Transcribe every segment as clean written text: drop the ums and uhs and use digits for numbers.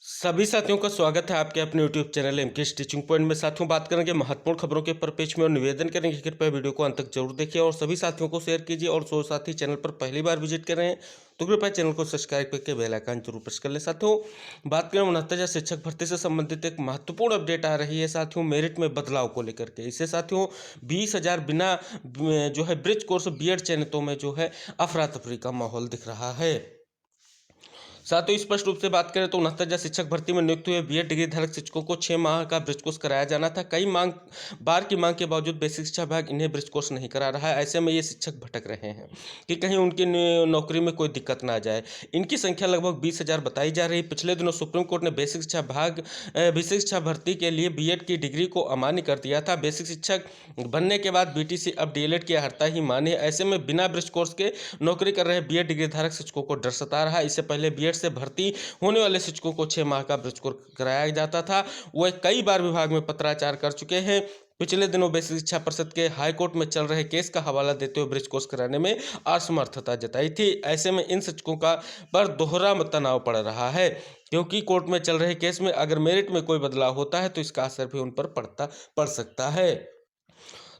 सभी साथियों का स्वागत है आपके अपने YouTube चैनल एम के टीचिंग पॉइंट में। साथियों, बात करेंगे महत्वपूर्ण खबरों के परिपेक्ष में और निवेदन करेंगे कि कृपया वीडियो को अंत तक जरूर देखिए और सभी साथियों को शेयर कीजिए। और जो साथी चैनल पर पहली बार विजिट कर रहे हैं तो कृपया चैनल को सब्सक्राइब करके बेल आइकन जरूर प्रेस कर लें। साथियों, बात करें 69 शिक्षक भर्ती से संबंधित एक महत्वपूर्ण अपडेट आ रही है साथियों, मेरिट में बदलाव को लेकर के। इससे साथियों 20,000 बिना जो है ब्रिज कोर्स बीएड चयनितों में जो है अफरा तफरी का माहौल दिख रहा है। साथ ही स्पष्ट रूप से बात करें तो 69,000 शिक्षक भर्ती में नियुक्त हुए बीएड डिग्री धारक शिक्षकों को 6 माह का ब्रिज कोर्स कराया जाना था। कई बार की मांग के बावजूद बेसिक शिक्षा विभाग इन्हें ब्रिज कोर्स नहीं करा रहा है। ऐसे में ये शिक्षक भटक रहे हैं कि कहीं उनकी नौकरी में कोई दिक्कत ना आ जाए। इनकी संख्या लगभग 20,000 बताई जा रही है। पिछले दिनों सुप्रीम कोर्ट ने बेसिक शिक्षा भर्ती के लिए बीएड की डिग्री को अमान्य कर दिया था। बेसिक शिक्षक बनने के बाद बीटीसी अब डीएलएड की हरता ही माने। ऐसे में बिना ब्रिज कोर्स के नौकरी कर रहे बीएड डिग्री धारक शिक्षकों को डर सता रहा है। इससे पहले बीएड से भर्ती होने वाले शिक्षकों को 6 माह का ब्रिज कोर्स कराया जाता था। वह कई बार विभाग में पत्राचार कर चुके हैं। पिछले दिनों बेसिक शिक्षा परिषद के हाईकोर्ट में चल रहे केस का हवाला देते हुए ब्रिज कोर्स कराने में असमर्थता जताई थी। ऐसे में इन शिक्षकों का पर दोहरा तनाव पड़ रहा है, क्योंकि कोर्ट में चल रहे केस में अगर मेरिट में कोई बदलाव होता है तो इसका असर भी उन पर पड़ सकता है।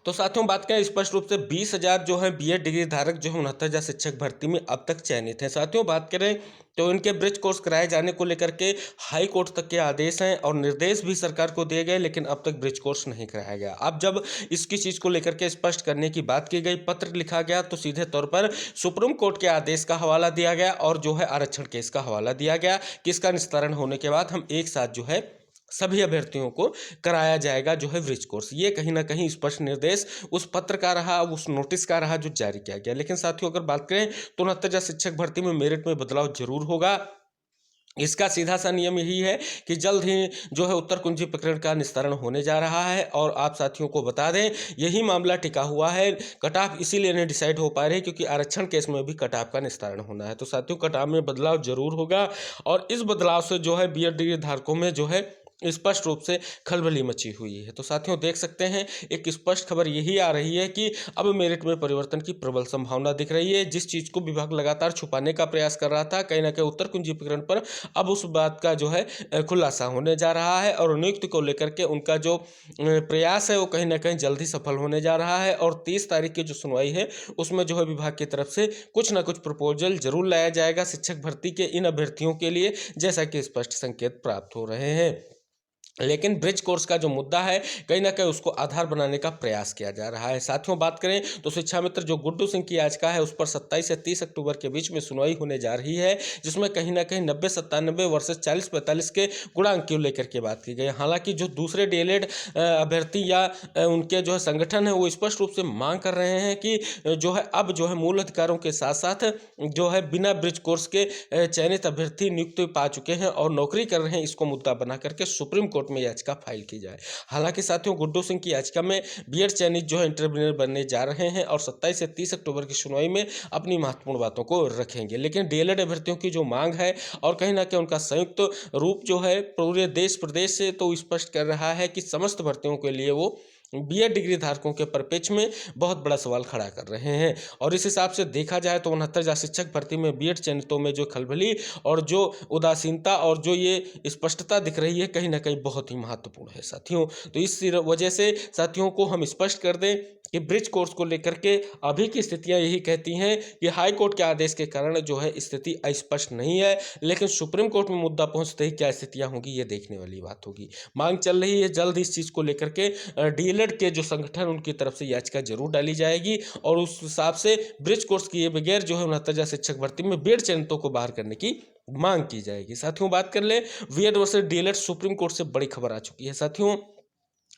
तो साथियों, बात करें स्पष्ट रूप से 20,000 जो है बीएड डिग्री धारक जो है 69,000 शिक्षक भर्ती में अब तक चयनित हैं। साथियों, बात करें तो इनके ब्रिज कोर्स कराए जाने को लेकर के हाई कोर्ट तक के आदेश हैं और निर्देश भी सरकार को दिए गए, लेकिन अब तक ब्रिज कोर्स नहीं कराया गया। अब जब इसकी चीज़ को लेकर के स्पष्ट करने की बात की गई, पत्र लिखा गया, तो सीधे तौर पर सुप्रीम कोर्ट के आदेश का हवाला दिया गया और जो है आरक्षण केस का हवाला दिया गया कि इसका निस्तारण होने के बाद हम एक साथ जो है सभी अभ्यर्थियों को कराया जाएगा जो है ब्रिज कोर्स। ये कहीं ना कहीं स्पष्ट निर्देश उस पत्र का रहा, उस नोटिस का रहा जो जारी किया गया। लेकिन साथियों, अगर बात करें तो 69,000 शिक्षक भर्ती में मेरिट में बदलाव जरूर होगा। इसका सीधा सा नियम यही है कि जल्द ही जो है उत्तर कुंजी प्रकरण का निस्तारण होने जा रहा है। और आप साथियों को बता दें, यही मामला टिका हुआ है। कट ऑफ इसीलिए नहीं डिसाइड हो पा रही क्योंकि आरक्षण केस में भी कट ऑफ का निस्तारण होना है। तो साथियों, कट ऑफ में बदलाव जरूर होगा और इस बदलाव से जो है बीएड डिग्री धारकों में जो है स्पष्ट रूप से खलबली मची हुई है। तो साथियों, देख सकते हैं एक स्पष्ट खबर यही आ रही है कि अब मेरिट में परिवर्तन की प्रबल संभावना दिख रही है। जिस चीज़ को विभाग लगातार छुपाने का प्रयास कर रहा था, कहीं ना कहीं उत्तर कुंजी प्रकरण पर अब उस बात का जो है खुलासा होने जा रहा है और नियुक्ति को लेकर के उनका जो प्रयास है वो कहीं ना कहीं जल्द ही सफल होने जा रहा है। और 30 तारीख की जो सुनवाई है उसमें जो है विभाग की तरफ से कुछ ना कुछ प्रपोजल जरूर लाया जाएगा शिक्षक भर्ती के इन अभ्यर्थियों के लिए, जैसा कि स्पष्ट संकेत प्राप्त हो रहे हैं। लेकिन ब्रिज कोर्स का जो मुद्दा है कहीं ना कहीं उसको आधार बनाने का प्रयास किया जा रहा है। साथियों, बात करें तो शिक्षा मित्र जो गुड्डू सिंह की याचिका है उस पर 27 से 30 अक्टूबर के बीच में सुनवाई होने जा रही है, जिसमें कहीं ना कहीं 90-97 वर्सेस 40-45 के गुणांक को लेकर के बात की गई। हालांकि जो दूसरे डीएलएड अभ्यर्थी या उनके जो है संगठन है वो स्पष्ट रूप से मांग कर रहे हैं कि जो है अब जो है मूल अधिकारों के साथ साथ जो है बिना ब्रिज कोर्स के चयनित अभ्यर्थी नियुक्ति पा चुके हैं और नौकरी कर रहे हैं, इसको मुद्दा बना करके सुप्रीम कोर्ट में याचिका फाइल की जाए। हालांकि साथियों, गुड्डू सिंह की याचिका में बीएड चयनित जो है इंटरव्यूअर बनने जा रहे हैं और 27 से 30 अक्टूबर की सुनवाई में अपनी महत्वपूर्ण बातों को रखेंगे। लेकिन डीएलएड अभ्यर्थियों की जो मांग है और कहीं ना कहीं उनका संयुक्त रूप जो है पूरे देश प्रदेश से तो स्पष्ट कर रहा है कि समस्त भर्तियों के लिए वो बीएड डिग्री धारकों के परिप्रेक्ष्य में बहुत बड़ा सवाल खड़ा कर रहे हैं। और इस हिसाब से देखा जाए तो 69,000 शिक्षक भर्ती में बीएड चयनितों में जो खलबली और जो उदासीनता और जो ये स्पष्टता दिख रही है कहीं ना कहीं बहुत ही महत्वपूर्ण है साथियों। तो इस वजह से साथियों को हम स्पष्ट कर दें कि ब्रिज कोर्स को लेकर के अभी की स्थितियां यही कहती हैं कि हाई कोर्ट के आदेश के कारण जो है स्थिति अस्पष्ट नहीं है, लेकिन सुप्रीम कोर्ट में मुद्दा पहुंचते ही क्या स्थितियां होंगी ये देखने वाली बात होगी। मांग चल रही है, जल्द इस चीज़ को लेकर के डीएलएड के जो संगठन उनकी तरफ से याचिका जरूर डाली जाएगी और उस हिसाब से ब्रिज कोर्स किए बगैर जो है 69,000 शिक्षक भर्ती में बीएड चयनितों को बाहर करने की मांग की जाएगी। साथियों, बात कर ले BEd versus DElEd, Supreme Court से बड़ी खबर आ चुकी है साथियों।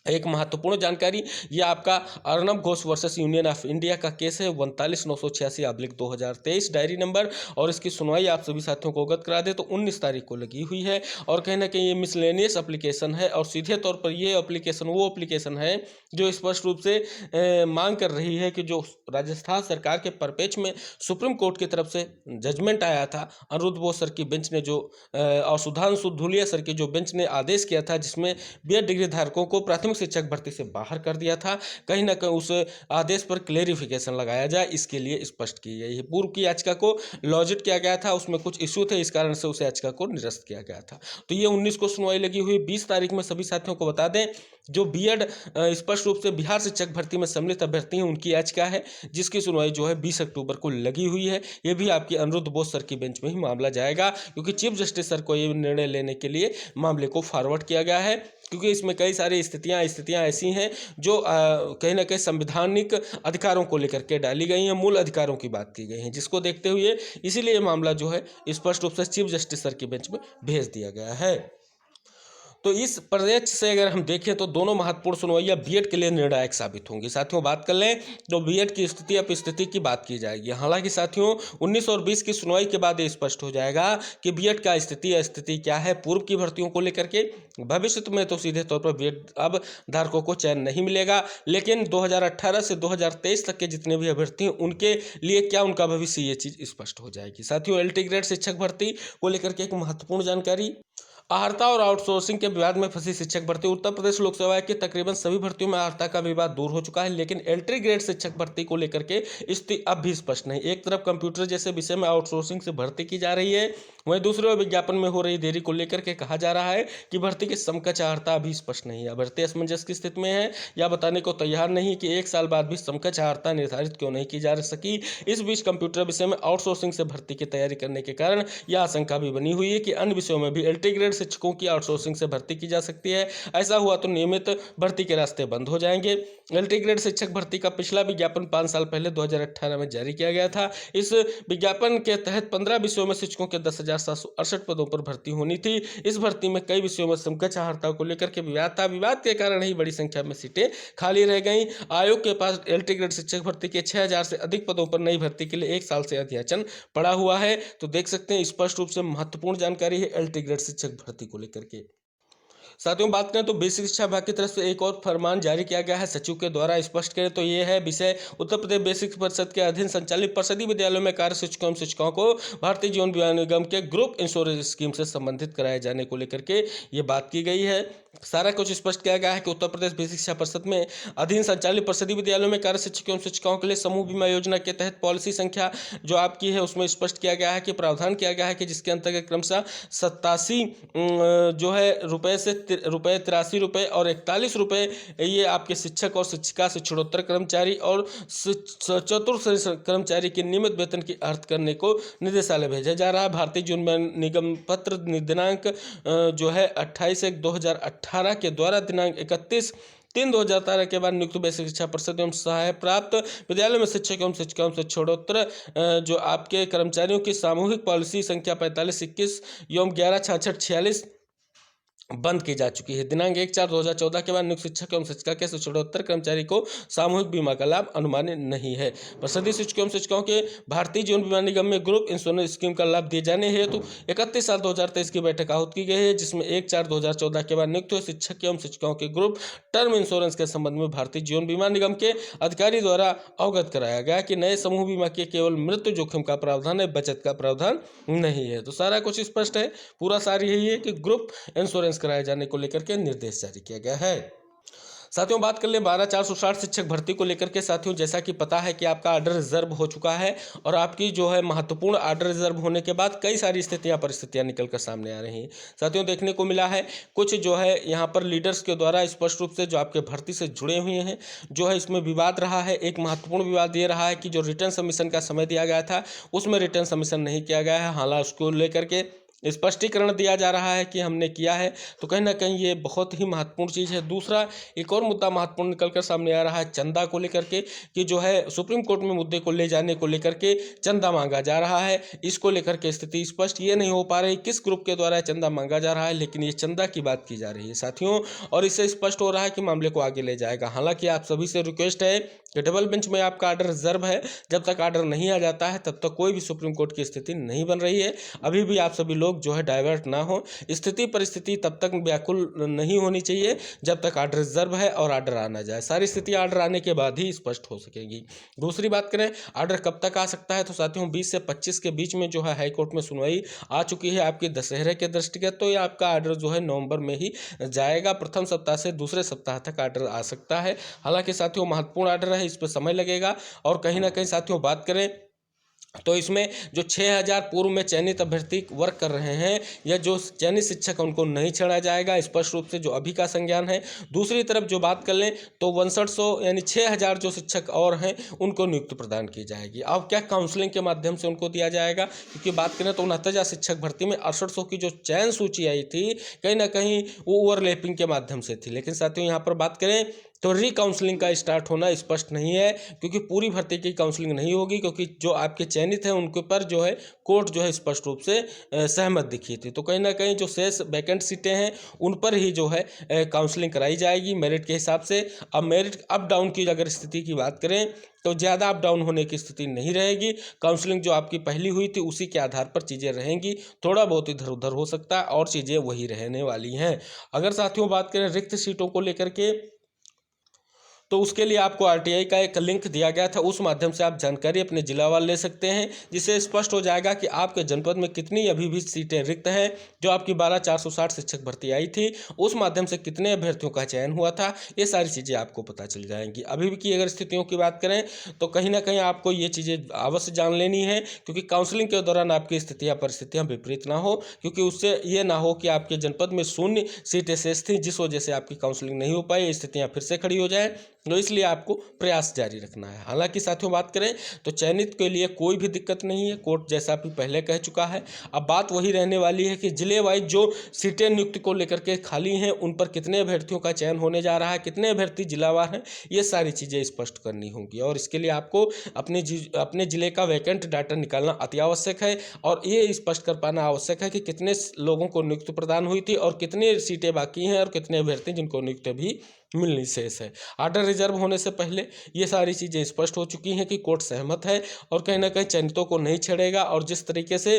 एक महत्वपूर्ण जानकारी, ये आपका Arnab Ghosh versus union of India का केस है 39,986/2023 डायरी नंबर। और इसकी सुनवाई आप सभी साथियों को अवगत करा दे तो 19 तारीख को लगी हुई है। और कहीं ना कहीं ये मिसलेनियस एप्लीकेशन है और सीधे तौर पर ये एप्लीकेशन वो एप्लीकेशन है जो स्पष्ट रूप से मांग कर रही है कि जो राजस्थान सरकार के परिप्रेक्ष्य में सुप्रीम कोर्ट की तरफ से जजमेंट आया था, अनिरुद्ध बोस सर की बेंच ने जो और सुधांशु धूलिया सर की जो बेंच ने आदेश किया था, जिसमें बीएड डिग्री धारकों को प्राथमिक शिक्षक भर्ती से बाहर कर दिया था, कहीं ना कहीं उस आदेश पर क्लेरिफिकेशन लगाया जाए, इसके लिए स्पष्ट की गई है। पूर्व की याचिका को लॉजिट किया गया था, उसमें कुछ इश्यू थे, इस कारण से उस याचिका को निरस्त किया गया था। तो ये 19 को सुनवाई लगी हुई। 20 तारीख में सभी साथियों को बता दें, जो बीएड स्पष्ट रूप से बिहार शिक्षक भर्ती में सम्मिलित अभ्यर्थी हैं उनकी याचिका है, जिसकी सुनवाई जो है 20 अक्टूबर को लगी हुई है। ये भी आपकी अनिरुद्ध बोस सर की बेंच में ही मामला जाएगा, क्योंकि चीफ जस्टिस सर को ये निर्णय लेने के लिए मामले को फॉरवर्ड किया गया है, क्योंकि इसमें कई सारी स्थितियां ऐसी हैं जो कहीं ना कहीं संवैधानिक अधिकारों को लेकर के डाली गई हैं, मूल अधिकारों की बात की गई है, जिसको देखते हुए इसीलिए ये मामला जो है स्पष्ट रूप से चीफ जस्टिस सर की बेंच में भेज दिया गया है। तो इस परिप्रेक्ष्य से अगर हम देखें तो दोनों महत्वपूर्ण सुनवाइयां बीएड के लिए निर्णायक साबित होंगी। साथियों, बात कर लें तो बीएड की स्थिति अपस्थिति की बात की जाएगी। हालांकि साथियों 19 और 20 की सुनवाई के बाद ये स्पष्ट हो जाएगा कि बीएड का स्थिति क्या है पूर्व की भर्तियों को लेकर के। भविष्य में तो सीधे तौर पर बीएड अब धारकों को चयन नहीं मिलेगा, लेकिन 2018 से 2023 तक के जितने भी अभ्यर्थी हैं उनके लिए क्या उनका भविष्य, ये चीज़ स्पष्ट हो जाएगी। साथियों, एलटी ग्रेड शिक्षक भर्ती को लेकर के एक महत्वपूर्ण जानकारी। अहर्ता और आउटसोर्सिंग के विवाद में फंसी शिक्षक भर्ती। उत्तर प्रदेश लोक सेवा की तकरीबन सभी भर्तियों में अहर्ता का विवाद दूर हो चुका है, लेकिन एंट्री ग्रेड शिक्षक भर्ती को लेकर के स्थिति अब भी स्पष्ट नहीं। एक तरफ कंप्यूटर जैसे विषय में आउटसोर्सिंग से भर्ती की जा रही है, वहीं दूसरे ओर विज्ञापन में हो रही देरी को लेकर के कहा जा रहा है कि भर्ती के समकक्ष अहर्ता अभी स्पष्ट नहीं है। भर्ती असमंजस की स्थिति में है या बताने को तैयार नहीं कि 1 साल बाद भी समकक्ष अहर्ता निर्धारित क्यों नहीं की जा सकी। इस बीच कंप्यूटर विषय में आउटसोर्सिंग से भर्ती की तैयारी करने के कारण यह आशंका भी बनी हुई है कि अन्य विषयों में भी एलटी ग्रेड शिक्षकों की आउटसोर्सिंग से भर्ती की जा सकती है। ऐसा हुआ तो नियमित भर्ती के रास्ते बंद हो जाएंगे। एलटी ग्रेड शिक्षक भर्ती का पिछला विज्ञापन 5 साल पहले 2018 में जारी किया गया था। इस विज्ञापन के तहत 15 विषयों में शिक्षकों के 10,768 पदों पर भर्ती होनी थी। इस भर्ती में कई विषयों में समकक्ष अहर्ता को लेकर के विवाद था। विवाद के कारण ही बड़ी संख्या में सीटें खाली रह गई। आयोग के पास एलटी ग्रेड शिक्षक भर्ती के 6,000 से अधिक पदों पर नई भर्ती के लिए 1 साल से अध्याचन पड़ा हुआ है। तो देख सकते हैं स्पष्ट रूप से महत्वपूर्ण जानकारी है एलटी ग्रेड शिक्षक भर्ती को लेकर के। साथियों, बात करें तो बेसिक शिक्षा विभाग की तरफ से एक और फरमान जारी किया गया है सचिव के द्वारा। स्पष्ट करें तो ये है विषय उत्तर प्रदेश बेसिक परिषद के अधीन संचालित परिषदीय विद्यालयों में कार्य शिक्षकों एवं शिक्षिकाओं को भारतीय जीवन बीमा निगम के ग्रुप इंश्योरेंस स्कीम से संबंधित कराए जाने को लेकर के ये बात की गई है। सारा कुछ स्पष्ट किया गया है कि उत्तर प्रदेश बेसिक शिक्षा परिषद में अधीन संचालित परिषदीय विद्यालयों में कार्य शिक्षकों एवं शिक्षिकाओं के लिए समूह बीमा योजना के तहत पॉलिसी संख्या जो आपकी है उसमें स्पष्ट किया गया है कि प्रावधान किया गया है कि जिसके अंतर्गत क्रमशः 87 जो है रुपये से रुपये 83 रुपये और 41 रुपये ये आपके शिक्षक और शिक्षिका शिक्षणोत्तर कर्मचारी और चतुर्थ कर्मचारी के नियमित वेतन की अर्थ करने को निदेशालय भेजा जा रहा है। भारतीय जीवन बीमा निगम पत्र दिनांक जो है 28/1/2018 के द्वारा दिनांक 31/3/2018 के बाद नियुक्त बेसिक शिक्षा परिषद एवं सहाय प्राप्त विद्यालयों में शिक्षक एवं शिक्षिकाओं से छोड़ोत्तर जो आपके कर्मचारियों की सामूहिक पॉलिसी संख्या 4521 एवं 116646 बंद की जा चुकी है। दिनांक 1/4/2014 के बाद नियुक्त शिक्षक एवं शिक्षिका के शिक्षणोत्तर कर्मचारी को सामूहिक बीमा का लाभ अनुमान्य नहीं है। परिषदीय शिक्षकों एवं शिक्षिकाओं के भारतीय जीवन बीमा निगम में ग्रुप इंश्योरेंस स्कीम का लाभ दिए जाने हेतु 31/7/2023 की बैठक आहूत की गई है, जिसमें 1/4/2014 के बाद नियुक्त हुए शिक्षक एवं शिक्षिकाओं के ग्रुप टर्म इंश्योरेंस के संबंध में भारतीय जीवन बीमा निगम के अधिकारी द्वारा अवगत कराया गया कि नए समूह बीमा के केवल मृत्यु जोखिम का प्रावधान है, बचत का प्रावधान नहीं है। तो सारा कुछ स्पष्ट है, पूरा सार यही है कि ग्रुप इंश्योरेंस कराए जाने को लेकर के निर्देश जारी किया गया है। साथियों, बात कर ले 12,460 शिक्षक भर्ती को लेकर के। साथियों, जैसा कि पता है कि आपका ऑर्डर रिजर्व हो चुका है और आपकी जो है महत्वपूर्ण ऑर्डर रिजर्व होने के बाद कई सारी परिस्थितियां निकल कर सामने आ रही हैं। साथियों, देखने को मिला है कुछ जो है यहाँ पर लीडर्स के द्वारा स्पष्ट रूप से जो आपके भर्ती से जुड़े हुए हैं जो है इसमें विवाद रहा है। एक महत्वपूर्ण विवाद ये रहा है कि जो रिटर्न सबमिशन का समय दिया गया था उसमें रिटर्न सबमिशन नहीं किया गया है। हालांकि उसको लेकर के स्पष्टीकरण दिया जा रहा है कि हमने किया है, तो कहीं ना कहीं ये बहुत ही महत्वपूर्ण चीज़ है। दूसरा एक और मुद्दा महत्वपूर्ण निकलकर सामने आ रहा है चंदा को लेकर के कि जो है सुप्रीम कोर्ट में मुद्दे को ले जाने को लेकर के चंदा मांगा जा रहा है। इसको लेकर के स्थिति स्पष्ट ये नहीं हो पा रही किस ग्रुप के द्वारा चंदा मांगा जा रहा है, लेकिन ये चंदा की बात की जा रही है साथियों, और इससे स्पष्ट हो रहा है कि मामले को आगे ले जाएगा। हालांकि आप सभी से रिक्वेस्ट है कि डबल बेंच में आपका आर्डर रिजर्व है। जब तक आर्डर नहीं आ जाता है तब तक कोई भी सुप्रीम कोर्ट की स्थिति नहीं बन रही है। अभी भी आप सभी लोग जो है डाइवर्ट ना हो। स्थिति परिस्थिति तब तक व्याकुल नहीं होनी चाहिए जब तक आर्डर रिजर्व है और आर्डर आना जाए। सारी स्थिति आर्डर आने के बाद ही स्पष्ट हो सकेगी। दूसरी बात करें आर्डर कब तक आ सकता है, तो साथियों 20 से 25 के बीच में जो है हाईकोर्ट में सुनवाई आ चुकी है आपके दशहरे के दृष्टिगत, तो ये आपका आर्डर जो है नवंबर में ही जाएगा। प्रथम सप्ताह से दूसरे सप्ताह तक आर्डर आ सकता है। हालांकि साथियों महत्वपूर्ण आर्डर है, इस पर समय लगेगा। और कहीं ना कहीं साथियों बात करें तो इसमें जो 6000 पूर्व में चयनित अभ्यर्थी वर्क कर रहे हैं या जो चयनित शिक्षक उनको नहीं छेड़ा जाएगा, स्पष्ट रूप से जो अभी का संज्ञान है। दूसरी तरफ जो बात कर लें तो 6100 यानी 6000 जो शिक्षक और हैं उनको नियुक्ति प्रदान की जाएगी। अब क्या काउंसलिंग के माध्यम से उनको दिया जाएगा, क्योंकि बात करें तो 69,000 शिक्षक भर्ती में 6800 की जो चयन सूची आई थी कहीं ना कहीं वो ओवरलैपिंग के माध्यम से थी। लेकिन साथियों यहाँ पर बात करें तो रिकाउंसलिंग का स्टार्ट होना स्पष्ट नहीं है, क्योंकि पूरी भर्ती की काउंसलिंग नहीं होगी, क्योंकि जो आपके चयनित हैं उनके पर जो है कोर्ट जो है स्पष्ट रूप से सहमत दिखी थी। तो कहीं ना कहीं जो शेष वैकेंट सीटें हैं उन पर ही जो है काउंसलिंग कराई जाएगी मेरिट के हिसाब से। अब मेरिट अप डाउन की अगर स्थिति की बात करें तो ज़्यादा अप डाउन होने की स्थिति नहीं रहेगी। काउंसलिंग जो आपकी पहली हुई थी उसी के आधार पर चीज़ें रहेंगी, थोड़ा बहुत इधर उधर हो सकता है और चीज़ें वही रहने वाली हैं। अगर साथियों बात करें रिक्त सीटों को लेकर के तो उसके लिए आपको आरटीआई का एक लिंक दिया गया था, उस माध्यम से आप जानकारी अपने जिलावार ले सकते हैं, जिससे स्पष्ट हो जाएगा कि आपके जनपद में कितनी अभी भी सीटें रिक्त हैं। जो आपकी 12460 शिक्षक भर्ती आई थी उस माध्यम से कितने अभ्यर्थियों का चयन हुआ था, ये सारी चीज़ें आपको पता चल जाएंगी। अभी भी की अगर स्थितियों की बात करें तो कहीं ना कहीं आपको ये चीज़ें अवश्य जान लेनी है, क्योंकि काउंसलिंग के दौरान आपकी स्थितियाँ परिस्थितियाँ विपरीत ना हो, क्योंकि उससे ये ना हो कि आपके जनपद में शून्य सीटें शेष थी जिस वजह से आपकी काउंसलिंग नहीं हो पाई, स्थितियाँ फिर से खड़ी हो जाए। तो इसलिए आपको प्रयास जारी रखना है। हालांकि साथियों बात करें तो चयनित के लिए कोई भी दिक्कत नहीं है, कोर्ट जैसा भी पहले कह चुका है। अब बात वही रहने वाली है कि जिले वाइज जो सीटें नियुक्ति को लेकर के खाली हैं उन पर कितने अभ्यर्थियों का चयन होने जा रहा है, कितने अभ्यर्थी जिलावार हैं, ये सारी चीज़ें स्पष्ट करनी होंगी। और इसके लिए आपको अपने जिले का वैकेंट डाटा निकालना अति आवश्यक है और ये स्पष्ट कर पाना आवश्यक है कि कितने लोगों को नियुक्ति प्रदान हुई थी और कितनी सीटें बाकी हैं और कितने अभ्यर्थी जिनको नियुक्ति भी मिलनी शेष है। आर्डर रिजर्व होने से पहले ये सारी चीज़ें स्पष्ट हो चुकी हैं कि कोर्ट सहमत है और कहीं ना कहीं चयनितों को नहीं छेड़ेगा। और जिस तरीके से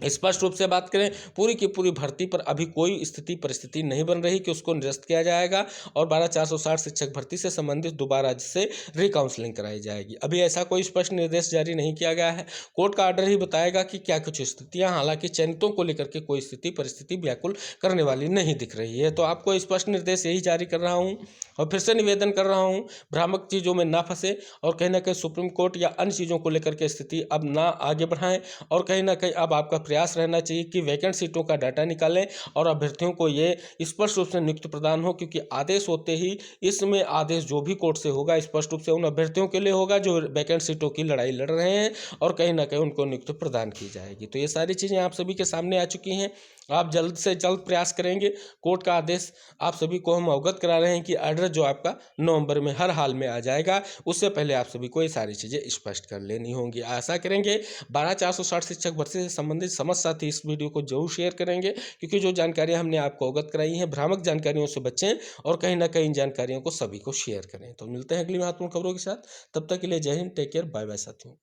स्पष्ट रूप से बात करें पूरी की पूरी भर्ती पर अभी कोई स्थिति परिस्थिति नहीं बन रही कि उसको निरस्त किया जाएगा और 12460 शिक्षक भर्ती से संबंधित दोबारा से रिकाउंसलिंग कराई जाएगी। अभी ऐसा कोई स्पष्ट निर्देश जारी नहीं किया गया है। कोर्ट का आर्डर ही बताएगा कि क्या कुछ स्थितियां, हालांकि चयनितों को लेकर के कोई स्थिति परिस्थिति व्याकुल करने वाली नहीं दिख रही है। तो आपको स्पष्ट निर्देश यही जारी कर रहा हूँ और फिर से निवेदन कर रहा हूँ भ्रामक चीज़ों में ना फंसे और कहीं ना कहीं सुप्रीम कोर्ट या अन्य चीज़ों को लेकर के स्थिति अब ना आगे बढ़ाएं। और कहीं ना कहीं अब आपका प्रयास रहना चाहिए कि वैकेंट सीटों का डाटा निकालें और अभ्यर्थियों को ये स्पष्ट रूप से नियुक्ति प्रदान हो, क्योंकि आदेश होते ही इसमें आदेश जो भी कोर्ट से होगा स्पष्ट रूप से उन अभ्यर्थियों के लिए होगा जो वैकेंट सीटों की लड़ाई लड़ रहे हैं और कहीं ना कहीं उनको नियुक्ति प्रदान की जाएगी। तो ये सारी चीज़ें आप सभी के सामने आ चुकी हैं। आप जल्द से जल्द प्रयास करेंगे। कोर्ट का आदेश आप सभी को हम अवगत करा रहे हैं कि आर्डर जो आपका नवंबर में हर हाल में आ जाएगा, उससे पहले आप सभी को ये सारी चीज़ें स्पष्ट कर लेनी होंगी। आशा करेंगे 12460 शिक्षक भर्ती से संबंधित समस्त साथी इस वीडियो को जरूर शेयर करेंगे, क्योंकि जो जानकारियां हमने आपको अवगत कराई हैं भ्रामक जानकारियों से बचें और कहीं ना कहीं इन जानकारियों को सभी को शेयर करें। तो मिलते हैं अगली महत्वपूर्ण खबरों के साथ, तब तक के लिए Jai Hind, take care, bye bye साथियों।